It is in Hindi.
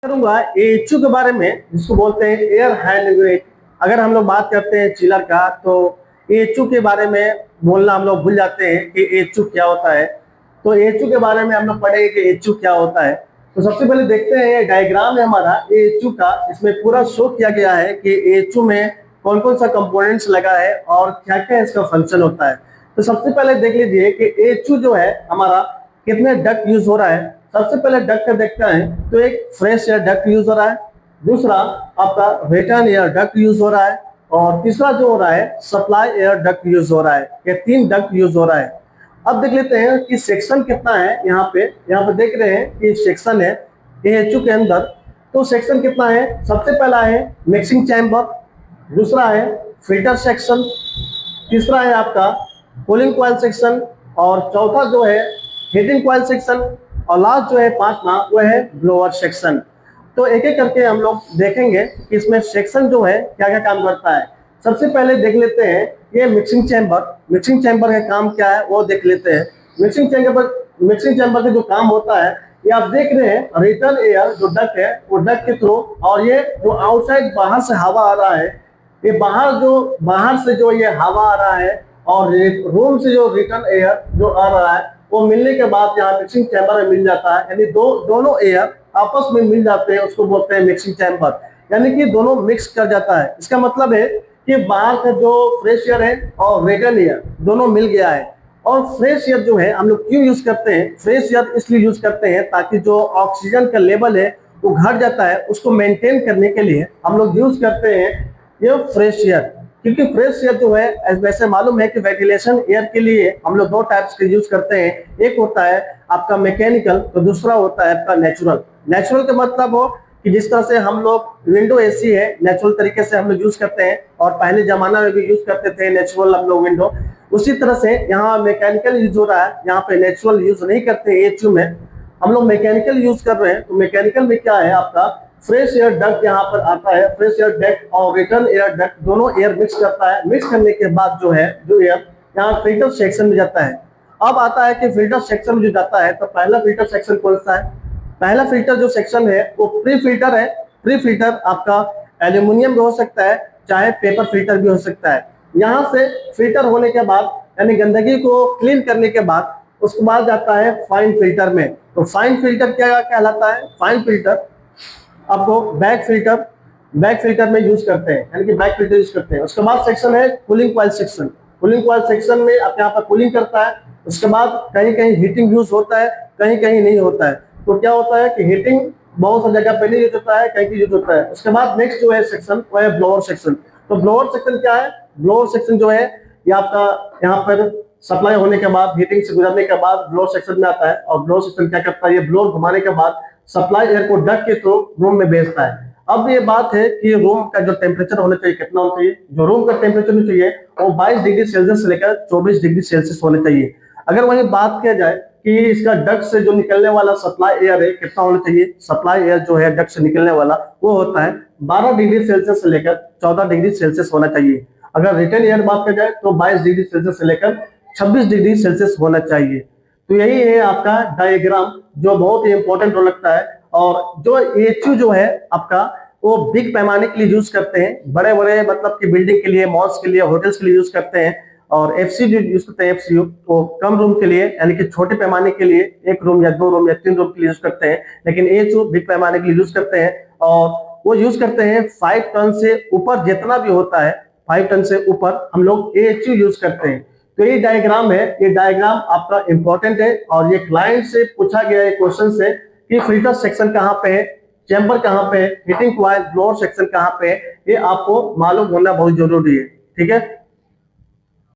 करूंगा एएचयू के बारे में, जिसको बोलते हैं एयर हैंड ग्रेनेड। अगर हम लोग बात करते हैं चिलर का, तो एएचयू के बारे में बोलना हम लोग भूल जाते हैं कि एएचयू क्या होता है। तो एएचयू के बारे में हम लोग पढ़ेंगे कि एएचयू क्या होता है। तो सबसे पहले देखते हैं, ये डायग्राम है हमारा एएचयू का। इसमें पूरा शो किया गया है कि एएचयू में कौन कौन सा कंपोनेंट्स लगा है और क्या क्या इसका फंक्शन होता है। तो सबसे पहले देख लीजिए कि एएचयू जो है हमारा कितने डक्ट यूज हो रहा है। सबसे पहले डक्ट का देखते हैं, तो एक फ्रेश एयर डक्ट यूज हो रहा है, दूसरा आपका रिटर्न एयर डक्ट यूज हो रहा है, और तीसरा जो हो रहा है सप्लाई एयर डक्ट यूज हो रहा है। ये 3 डक्ट यूज हो रहा है। अब देख लेते हैं कि सेक्शन कितना है। यहाँ पे देख रहे हैं कि सेक्शन है एएचयू के अंदर। तो सेक्शन कितना है, सबसे पहला है मिक्सिंग चैम्बर, दूसरा है फिल्टर सेक्शन, तीसरा है आपका कूलिंग कॉइल सेक्शन, और चौथा जो है हीटिंग कॉइल सेक्शन, और लास्ट जो है 5वां वो है ब्लोअर सेक्शन। तो एक एक करके हम लोग देखेंगे कि इसमें सेक्शन जो है क्या क्या काम करता है। सबसे पहले देख लेते हैं ये मिक्सिंग चैम्बर। मिक्सिंग चैम्बर का काम क्या है वो देख लेते हैं। मिक्सिंग चैम्बर का जो काम होता है, ये आप देख रहे हैं रिटर्न एयर जो डक्ट है वो डक्ट के थ्रू, और ये जो आउटसाइड बाहर से हवा आ रहा है, ये बाहर से जो ये हवा आ रहा है, और रूम से जो रिटर्न एयर जो आ रहा है वो मिलने के बाद यहाँ मिक्सिंग चैम्बर में मिल जाता है। यानी दोनों एयर आपस में मिल जाते हैं, उसको बोलते हैं मिक्सिंग चैम्बर। यानी कि दोनों मिक्स कर जाता है। इसका मतलब है कि बाहर का जो फ्रेश एयर है और रिटर्न एयर दोनों मिल गया है। और फ्रेश एयर जो है हम लोग क्यों यूज करते हैं, फ्रेश एयर इसलिए यूज करते हैं ताकि जो ऑक्सीजन का लेवल है वो घट जाता है, उसको मेंटेन करने के लिए हम लोग यूज करते हैं ये फ्रेश एयर। क्योंकि फ्रेश एयर जो है, वैसे मालूम है कि वेंटिलेशन एयर के लिए हम लोग 2 टाइप्स के यूज करते हैं। एक होता है आपका मैकेनिकल, तो दूसरा होता है आपका नेचुरल। नेचुरल का मतलब हो कि जिस तरह से हम लोग विंडो एसी है नेचुरल तरीके से हम लोग यूज करते हैं, और पहले जमाना में भी यूज करते थे नेचुरल हम लोग विंडो। उसी तरह से यहाँ मैकेनिकल यूज हो रहा है, यहाँ पे नेचुरल यूज नहीं करते एएचयू में, हम लोग मैकेनिकल यूज कर रहे हैं। तो मैकेनिकल में क्या है, आपका फ्रेश एयर डक्ट यहाँ पर आता है। फ्रेश एयर डक्ट और रिटर्न एयर डक्ट दोनों एयर मिक्स करता है। मिक्स करने के बाद जो है जो एयर यहाँ फिल्टर सेक्शन में जाता है। अब आता है कि फिल्टर सेक्शन में जो जाता है, तो पहला फिल्टर सेक्शन कौन सा है, पहला फिल्टर जो सेक्शन है वो प्री फिल्टर है। प्री फिल्टर आपका एल्यूमिनियम भी हो सकता है, चाहे पेपर फिल्टर भी हो सकता है। यहाँ से फिल्टर होने के बाद, यानी गंदगी को क्लीन करने के बाद, उसके बाद जाता है फाइन फिल्टर में। तो फाइन फिल्टर क्या कहलाता है, फाइन फिल्टर आपको बैक फिल्टर में यूज करते हैं, यानी कि बैक फिल्टर यूज करते हैं। उसके बाद सेक्शन है cooling coil section. Cooling coil section में आप यहाँ पर कूलिंग करता है। उसके बाद कहीं कहीं हीटिंग यूज होता है, कहीं कहीं नहीं होता है। तो क्या होता है कि हीटिंग बहुत सी जगह पे नहीं यूज होता है, कहीं कहीं यूज होता है। उसके बाद नेक्स्ट जो है सेक्शन वो है ब्लोअर सेक्शन। तो ब्लोअर सेक्शन क्या है, ब्लोअर सेक्शन जो है ये आपका यहाँ पर सप्लाई होने के बाद, हीटिंग से गुजरने के बाद ब्लोअर सेक्शन में आता है। और ब्लोअर सेक्शन क्या करता है, ये ब्लोअर घुमाने के बाद सप्लाई एयर को डक्ट के थ्रू रूम में भेजता है। अब ये बात है कि रूम का जो टेम्परेचर होना चाहिए कितना होना चाहिए, जो रूम का टेम्परेचर होना चाहिए वो 22 डिग्री सेल्सियस से लेकर 24 डिग्री सेल्सियस होना चाहिए। अगर वही बात किया जाए कि इसका डक्ट से जो निकलने वाला सप्लाई एयर है कितना होना चाहिए, सप्लाई एयर जो है डक्ट से निकलने वाला वो होता है 12 डिग्री सेल्सियस से लेकर 14 डिग्री सेल्सियस होना चाहिए। अगर रिटर्न एयर बात की जाए तो 22 डिग्री सेल्सियस से लेकर 26 डिग्री सेल्सियस होना चाहिए। तो यही है आपका डायग्राम, जो बहुत ही इंपॉर्टेंट रोल लगता है। और जो एएचयू जो है आपका वो बिग पैमाने के लिए यूज करते हैं, बड़े बड़े मतलब कि बिल्डिंग के लिए, मॉल्स के लिए, होटल्स के लिए यूज करते हैं। और एफसी जो यूज करते हैं, एफसीयू वो कम रूम के लिए, यानी कि छोटे पैमाने के लिए 1 रूम या 2 रूम या 3 रूम के लिए यूज करते हैं। लेकिन एएचयू बिग पैमाने के लिए यूज करते हैं, और वो यूज करते हैं 5 टन से ऊपर जितना भी होता है, 5 टन से ऊपर हम लोग एएचयू यूज करते हैं। तो ये डायग्राम है, ये डायग्राम आपका इंपॉर्टेंट है, और ये क्लाइंट से पूछा गया है क्वेश्चन से कि फिल्टर सेक्शन कहाँ पे है, चैम्बर कहाँ पे है, हीटिंग कॉइल, ब्लोअर सेक्शन कहाँ पे है, ये आपको मालूम होना बहुत जरूरी है। ठीक है।